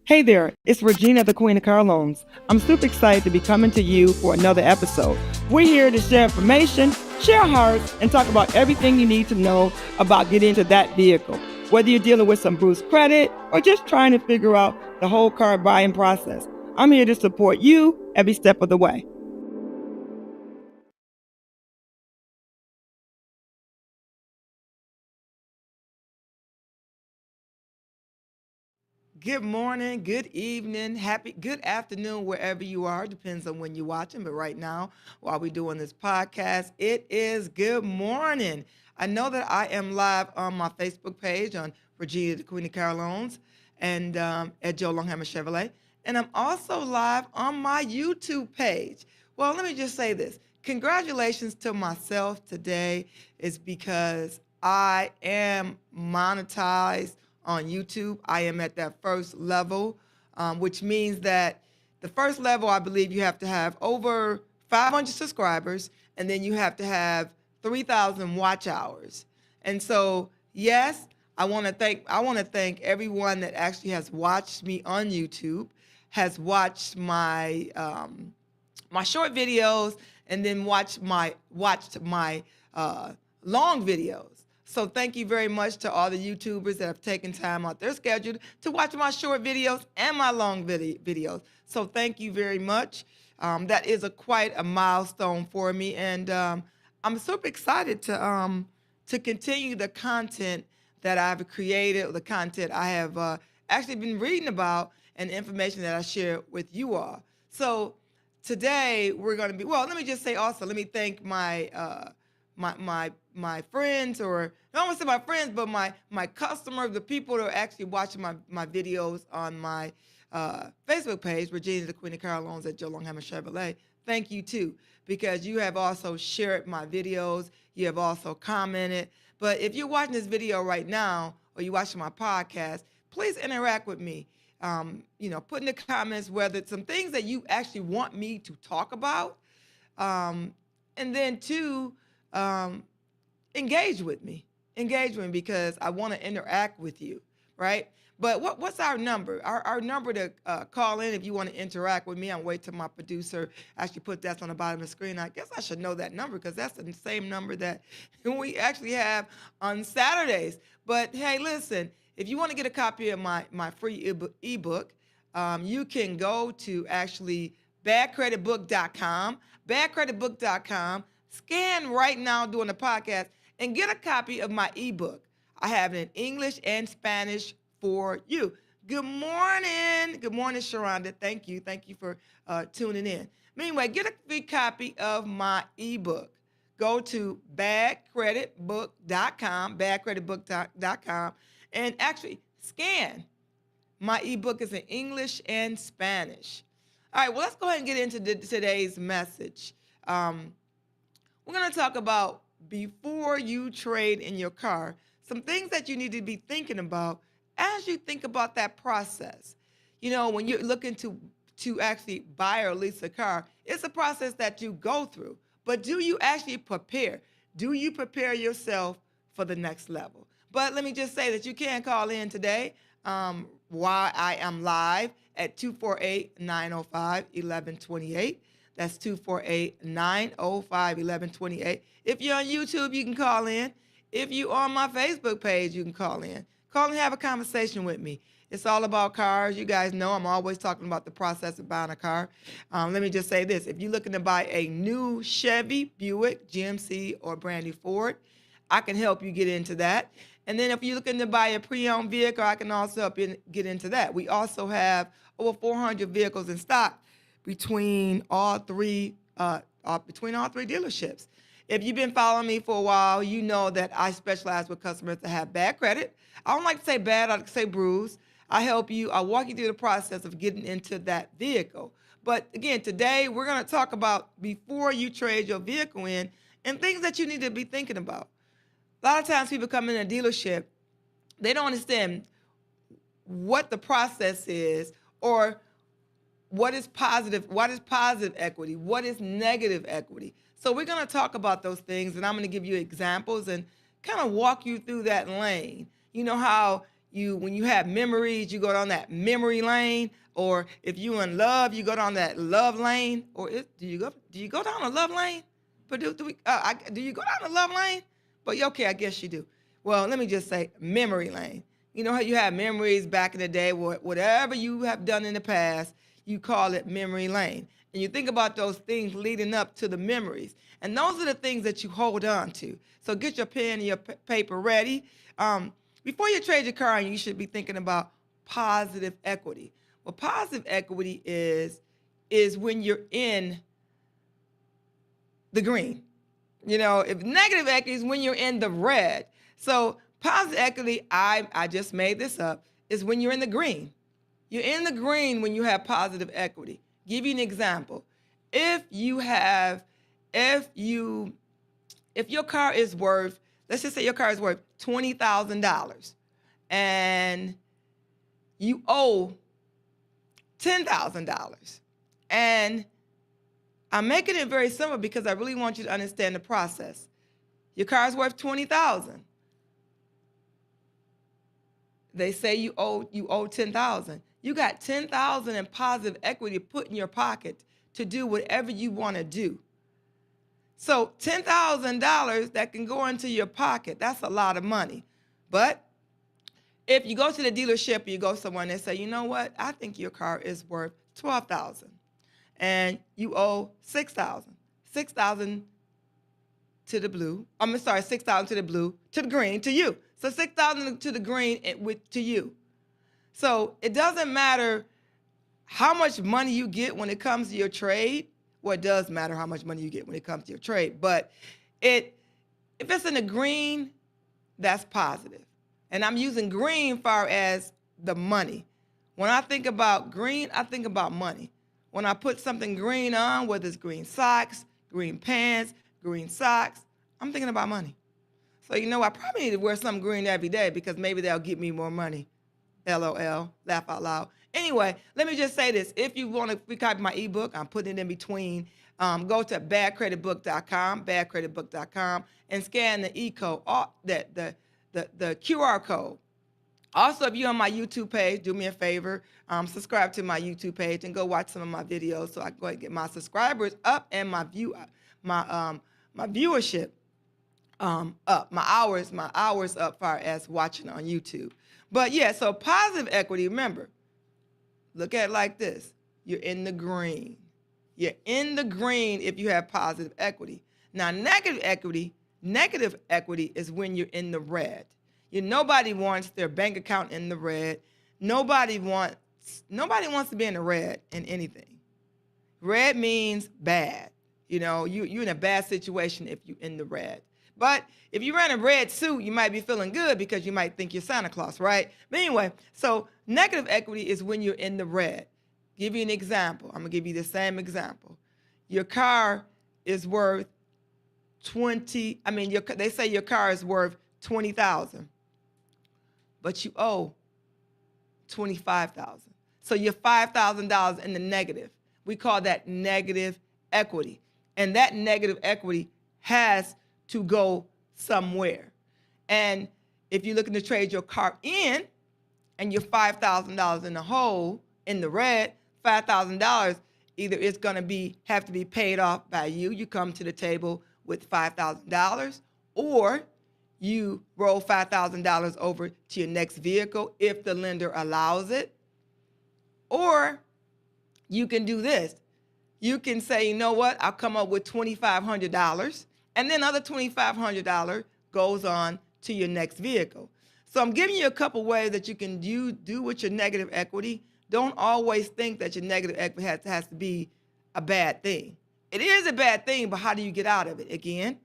Hey there, it's Regina, the Queen of Car Loans. I'm super excited to be coming to you for another episode. We're here to share information, share hearts, and talk about everything you need to know about getting into that vehicle. Whether you're dealing with some bruised credit or just trying to figure out the whole car buying process, I'm here to support you every step of the way. Good morning, good evening, good afternoon, wherever you are. Depends on when you're watching. But right now, while we're doing this podcast, it is good morning. I know that I am live on my Facebook page on Regina, the Queen of Car Loans, and at Joe Longhammer Chevrolet. And I'm also live on my YouTube page. Well, let me just say this. Congratulations to myself today is because I am monetized on YouTube. I am at that first level, which means that the first level, I believe you have to have over 500 subscribers, and then you have to have 3,000 watch hours. And so, yes, I want to thank everyone that actually has watched me on YouTube, has watched my short videos, and then watched my long videos. So thank you very much to all the YouTubers that have taken time out their schedule to watch my short videos and my long videos. So thank you very much. That is quite a milestone for me, and I'm super excited to continue the content that I've created, the content I have actually been reading about, and the information that I share with you all. So today we're going to be, well, let me just say also, let me thank my friends, or I don't want to say my friends, but my customers, the people that are actually watching my videos on my Facebook page, Regina, the Queen of Car Loans at Joe Longhammer Chevrolet. Thank you too, because you have also shared my videos. You have also commented. But if you're watching this video right now, or you're watching my podcast, please interact with me. Put in the comments whether it's some things that you actually want me to talk about, and then two, um, engage with me because I want to interact with you, right? But what's our number? Our number to call in if you want to interact with me. I'm waiting till my producer actually put that on the bottom of the screen. I guess I should know that number because that's the same number that we actually have on Saturdays. But hey, listen, if you want to get a copy of my free ebook, you can go to actually badcreditbook.com, scan right now during the podcast, and get a copy of my ebook. I have it in English and Spanish for you. Good morning. Good morning, Sharonda. Thank you. Thank you for tuning in. Anyway, get a free copy of my ebook. Go to badcreditbook.com, and actually scan. My ebook is in English and Spanish. All right, well, let's go ahead and get into today's message. We're going to talk about before you trade in your car, some things that you need to be thinking about as you think about that process. When you're looking to actually buy or lease a car, it's a process that you go through. But do you actually prepare? Do you prepare yourself for the next level? But let me just say that you can call in today while I am live at 248-905-1128. That's 248-905-1128. If you're on YouTube, you can call in. If you're on my Facebook page, you can call in. Call and have a conversation with me. It's all about cars. You guys know I'm always talking about the process of buying a car. Let me just say this. If you're looking to buy a new Chevy, Buick, GMC, or brand new Ford, I can help you get into that. And then if you're looking to buy a pre-owned vehicle, I can also help you get into that. We also have over 400 vehicles in stock between all three dealerships. If you've been following me for a while, you know that I specialize with customers that have bad credit. I don't like to say bad, I like to say bruised. I walk you through the process of getting into that vehicle. But again, today we're going to talk about before you trade your vehicle in and things that you need to be thinking about. A lot of times people come in a dealership, they don't understand what the process is, or what is positive equity, what is negative equity. So we're going to talk about those things, and I'm going to give you examples and kind of walk you through that lane. You know how When you have memories, you go down that memory lane. Or if you in love, you go down that love lane. Or do you go down a love lane? But do you go down a love lane? But okay, I guess you do. Well, let me just say memory lane. You know how you have memories back in the day, whatever you have done in the past, you call it memory lane. And you think about those things leading up to the memories. And those are the things that you hold on to. So get your pen and your paper ready. Before you trade your car, you should be thinking about positive equity. Well, positive equity is when you're in the green. If negative equity is when you're in the red. So positive equity, I just made this up, is when you're in the green. You're in the green when you have positive equity. Give you an example. If your car is worth, let's just say your car is worth $20,000 and you owe $10,000. And I'm making it very simple because I really want you to understand the process. Your car is worth $20,000. They say you owe $10,000. You got $10,000 in positive equity to put in your pocket to do whatever you want to do. So $10,000 that can go into your pocket, that's a lot of money. But if you go to the dealership or you go somewhere and they say, you know what, I think your car is worth $12,000 and you owe $6,000. $6,000 to the blue. $6,000 to the blue, to the green, to you. So $6,000 to the green to you. So it doesn't matter how much money you get when it comes to your trade. Well, it does matter how much money you get when it comes to your trade. But if it's in the green, that's positive. And I'm using green far as the money. When I think about green, I think about money. When I put something green on, whether it's green socks, green pants, green socks, I'm thinking about money. So, I probably need to wear something green every day because maybe they'll get me more money. LOL, laugh out loud. Anyway, let me just say this. If you want to copy my ebook, I'm putting it in between. Go to badcreditbook.com, and scan the e-code, the QR code. Also, if you're on my YouTube page, do me a favor, subscribe to my YouTube page and go watch some of my videos so I can go ahead and get my subscribers up and my viewership up, my hours up far as watching on YouTube. But yeah, so positive equity, remember, look at it like this. You're in the green. You're in the green if you have positive equity. Now, negative equity is when you're in the red. Nobody wants their bank account in the red. Nobody wants to be in the red in anything. Red means bad. You're in a bad situation if you're in the red. But if you run a red suit, you might be feeling good because you might think you're Santa Claus, right? But anyway, so negative equity is when you're in the red. Give you an example. I'm going to give you the same example. Your car is worth they say your car is worth $20,000, but you owe $25,000. So you're $5,000 in the negative. We call that negative equity. And that negative equity has to go somewhere. And if you're looking to trade your car in and you're $5,000 in the hole, in the red, $5,000, either it's going to have to be paid off by you. You come to the table with $5,000, or you roll $5,000 over to your next vehicle if the lender allows it. Or you can do this. You can say, you know what, I'll come up with $2,500, and then another $2,500 goes on to your next vehicle. So I'm giving you a couple ways that you can do with your negative equity. Don't always think that your negative equity has to be a bad thing. It is a bad thing, but how do you get out of it? Again,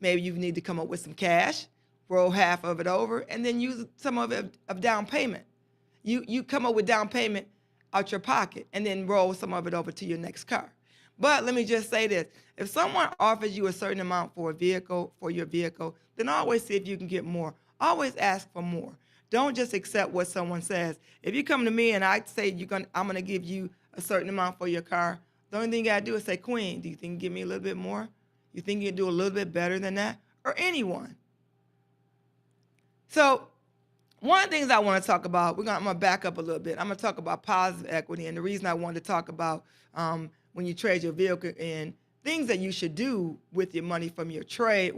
maybe you need to come up with some cash, roll half of it over, and then use some of it of down payment. You come up with down payment out your pocket and then roll some of it over to your next car. But let me just say this. If someone offers you a certain amount for your vehicle, then always see if you can get more. Always ask for more. Don't just accept what someone says. If you come to me and I say I'm going to give you a certain amount for your car, the only thing you got to do is say, Queen, do you think you can give me a little bit more? You think you can do a little bit better than that? Or anyone. So One of the things I want to talk about, I'm going to back up a little bit. I'm going to talk about positive equity. And the reason I wanted to talk about when you trade your vehicle and things that you should do with your money from your trade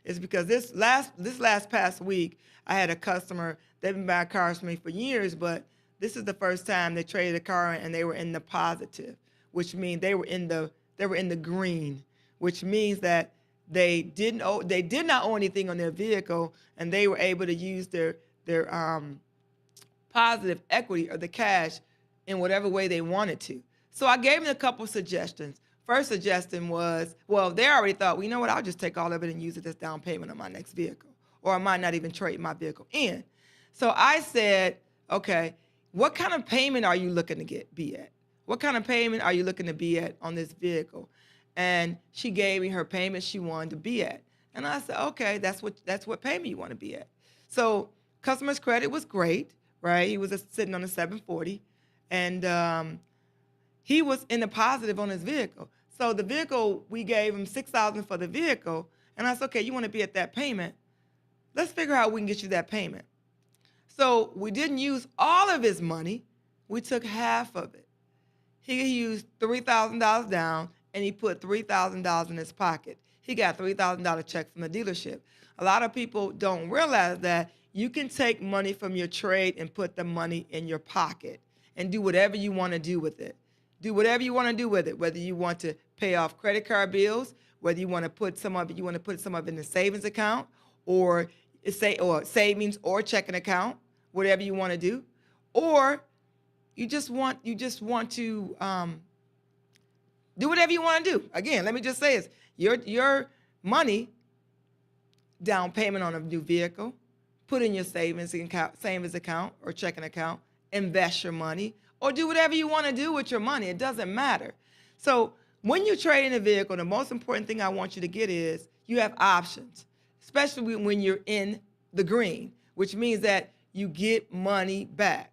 is because this last past week, I had a customer, they've been buying cars from me for years, but this is the first time they traded a car and they were in the positive, which means they were in the green, which means that they did not owe anything on their vehicle, and they were able to use their positive equity or the cash in whatever way they wanted to. So I gave them a couple suggestions. First suggestion was, well, they already thought, well, you know what, I'll just take all of it and use it as down payment on my next vehicle, or I might not even trade my vehicle in. So I said, okay, what kind of payment are you looking to be at? What kind of payment are you looking to be at on this vehicle? And she gave me her payment she wanted to be at. And I said, okay, that's what payment you want to be at. So customer's credit was great, right? He was sitting on a 740, and he was in the positive on his vehicle. So the vehicle, we gave him $6,000 for the vehicle, and I said, okay, you want to be at that payment? Let's figure out how we can get you that payment. So we didn't use all of his money. We took half of it. He used $3,000 down, and he put $3,000 in his pocket. He got $3,000 check from the dealership. A lot of people don't realize that you can take money from your trade and put the money in your pocket and do whatever you want to do with it. Do whatever you want to do with it, whether you want to pay off credit card bills, whether you want to put some of it in the savings account, or savings or checking account, whatever you want to do, or you just want to do whatever you want to do. Again, let me just say this: your money down payment on a new vehicle, put in your savings account or checking account, invest your money, or do whatever you want to do with your money. It doesn't matter. So when you trade in a vehicle, the most important thing I want you to get is you have options, especially when you're in the green, which means that you get money back.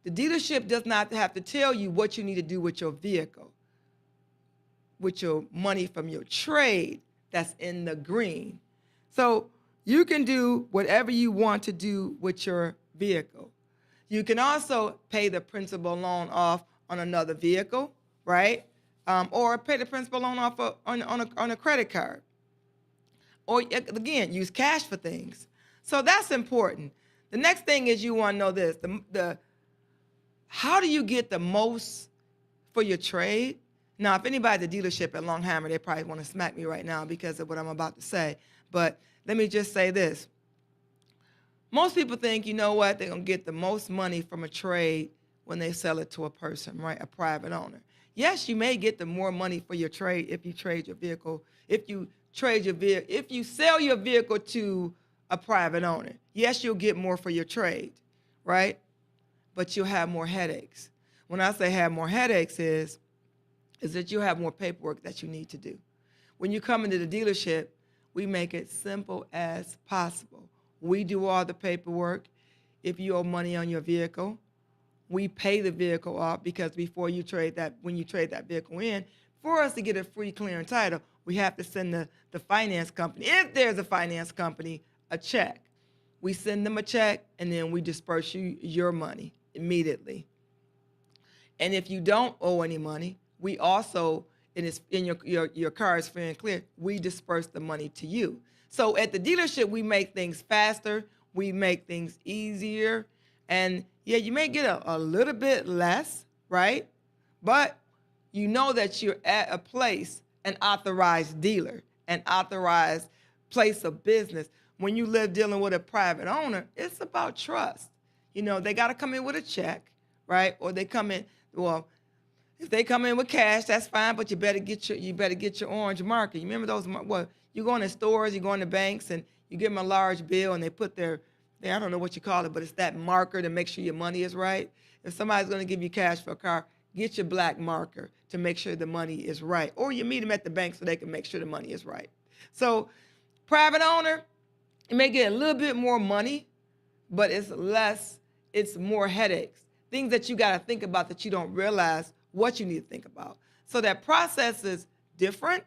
The dealership does not have to tell you what you need to do with your vehicle, with your money from your trade that's in the green. So you can do whatever you want to do with your vehicle. You can also pay the principal loan off on another vehicle, right? Or pay the principal loan off on a credit card. Or again, use cash for things. So that's important. The next thing is you want to know this: how do you get the most for your trade? Now, if anybody at the dealership at Longhammer, they probably want to smack me right now because of what I'm about to say. But let me just say this. Most people think, you know what, they're going to get the most money from a trade when they sell it to a person, right, a private owner. Yes, you may get the more money for your trade if you trade your vehicle, if you sell your vehicle to a private owner. Yes, you'll get more for your trade, right? But you'll have more headaches. When I say have more headaches is that you have more paperwork that you need to do. When you come into the dealership, we make it simple as possible. We do all the paperwork. If you owe money on your vehicle, we pay the vehicle off, because when you trade that vehicle in, for us to get a free clearing title, we have to send the finance company, if there's a finance company, a check. We send them a check, and then we disperse your money immediately. And if you don't owe any money, we also, your car is free and clear, we disperse the money to you. So at the dealership, we make things faster, we make things easier, and yeah, you may get a little bit less, right? But you know that you're at a place, an authorized dealer, an authorized place of business. When you live dealing with a private owner, it's about trust. You know, they got to come in with a check, right? Or they come in, well, if they come in with cash, that's fine, but you better get your orange marker. You remember those? Well, you go in the stores, you go in the banks, and you give them a large bill, and they put their I don't know what you call it, but it's that marker to make sure your money is right. If somebody's going to give you cash for a car, get your black marker to make sure the money is right. Or you meet them at the bank so they can make sure the money is right. So private owner, you may get a little bit more money, but it's more headaches. Things that you got to think about that you don't realize what you need to think about. So that process is different,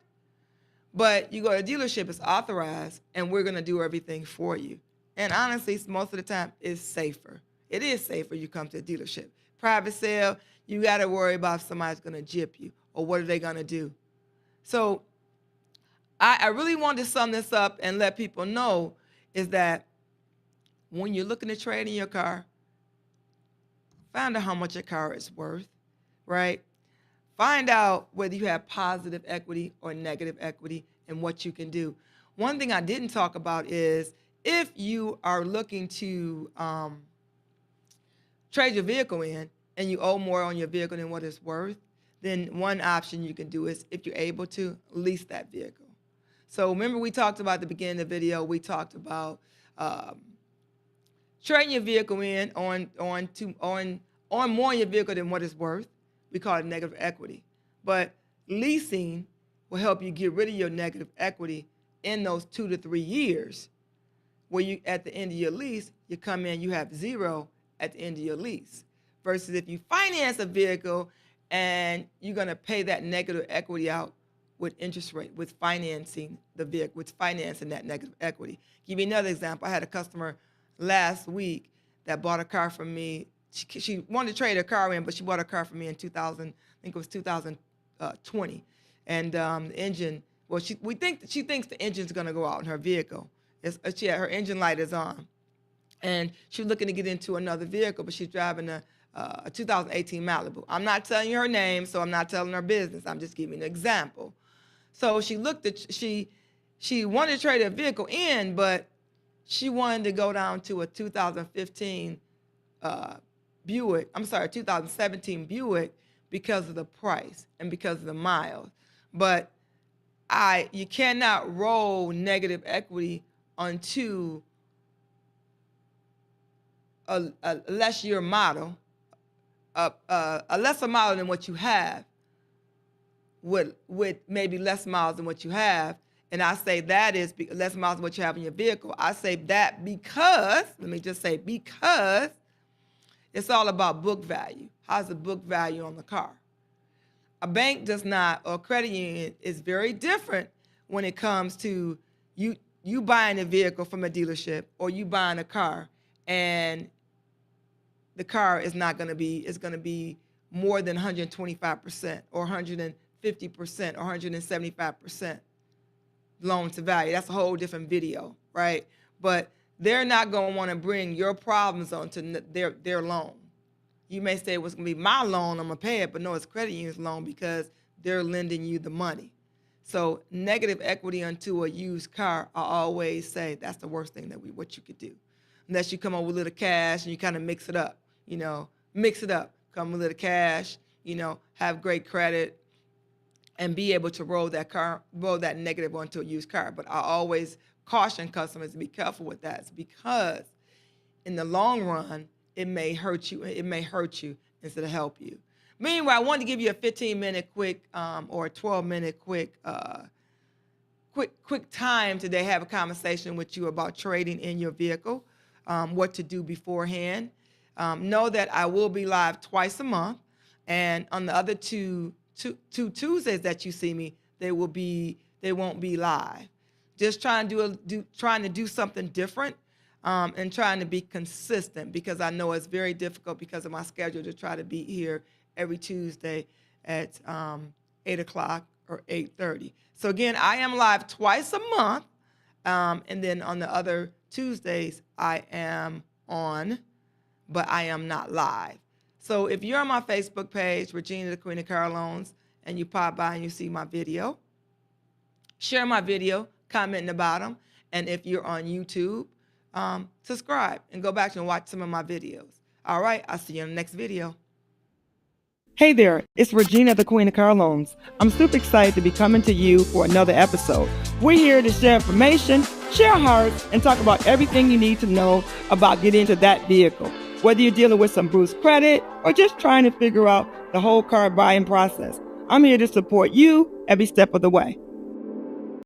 but you go to a dealership, it's authorized, and we're going to do everything for you. And honestly, most of the time, it's safer. It is safer you come to a dealership. Private sale, you got to worry about if somebody's going to jip you or what are they going to do. So I really want to sum this up and let people know is that when you're looking to trade in your car, find out how much your car is worth, right? Find out whether you have positive equity or negative equity and what you can do. One thing I didn't talk about is if you are looking to trade your vehicle in and you owe more on your vehicle than what it's worth, then one option you can do is, if you're able to, lease that vehicle. So remember we talked about at the beginning of the video, we talked about trading your vehicle in on more on your vehicle than what it's worth. We call it negative equity. But leasing will help you get rid of your negative equity in those 2 to 3 years, where you at the end of your lease, you come in, you have zero at the end of your lease. Versus if you finance a vehicle and you're going to pay that negative equity out with interest rate, with financing the vehicle, with financing that negative equity. Give you another example. I had a customer last week that bought a car from me. She wanted to trade her car in, but she bought a car from me in 2000, I think it was 2020. And the engine, well, she thinks the engine's going to go out in her vehicle. Her engine light is on. And she's looking to get into another vehicle, but she's driving a 2018 Malibu. I'm not telling you her name, so I'm not telling her business. I'm just giving an example. So she wanted to trade her vehicle in, but she wanted to go down to a 2017 Buick because of the price and because of the miles. But you cannot roll negative equity onto a lesser model, a lesser model than what you have, with maybe less miles than what you have. And I say that is less miles than what you have in your vehicle. I say that because it's all about book value. How's the book value on the car? A bank does not, or credit union is very different when it comes to you buying a vehicle from a dealership or you buying a car, and the car is not going to be, it's going to be more than 125% or 150% or 175% loan to value. That's a whole different video, right? But they're not going to want to bring your problems onto their loan. You may say, well, it's going to be my loan, I'm going to pay it, but no, it's credit union's loan because they're lending you the money. So negative equity onto a used car, I always say that's the worst thing what you could do. Unless you come up with a little cash and you kind of mix it up, come with a little cash, have great credit and be able to roll that negative onto a used car. But I always caution customers to be careful with that. It's because in the long run, it may hurt you. It may hurt you instead of help you. Meanwhile, I wanted to give you a 15-minute quick or a 12-minute quick time today. Have a conversation with you about trading in your vehicle, what to do beforehand. Know that I will be live twice a month, and on the other two Tuesdays that you see me, they won't be live. Just trying to do something different. And trying to be consistent, because I know it's very difficult because of my schedule to try to be here every Tuesday at 8 o'clock or 8:30. So again, I am live twice a month, and then on the other Tuesdays I am on, but I am not live. So if you're on my Facebook page, Regina the Queen of Car Loans, and you pop by and you see my video, share my video, comment in the bottom, and if you're on YouTube, subscribe and go back and watch some of my videos. All right, I'll see you in the next video. Hey there, it's Regina the Queen of Car Loans. I'm super excited to be coming to you for another episode. We're here to share information, share hearts, and talk about everything you need to know about getting into that vehicle. Whether you're dealing with some bruised credit or just trying to figure out the whole car buying process, I'm here to support you every step of the way.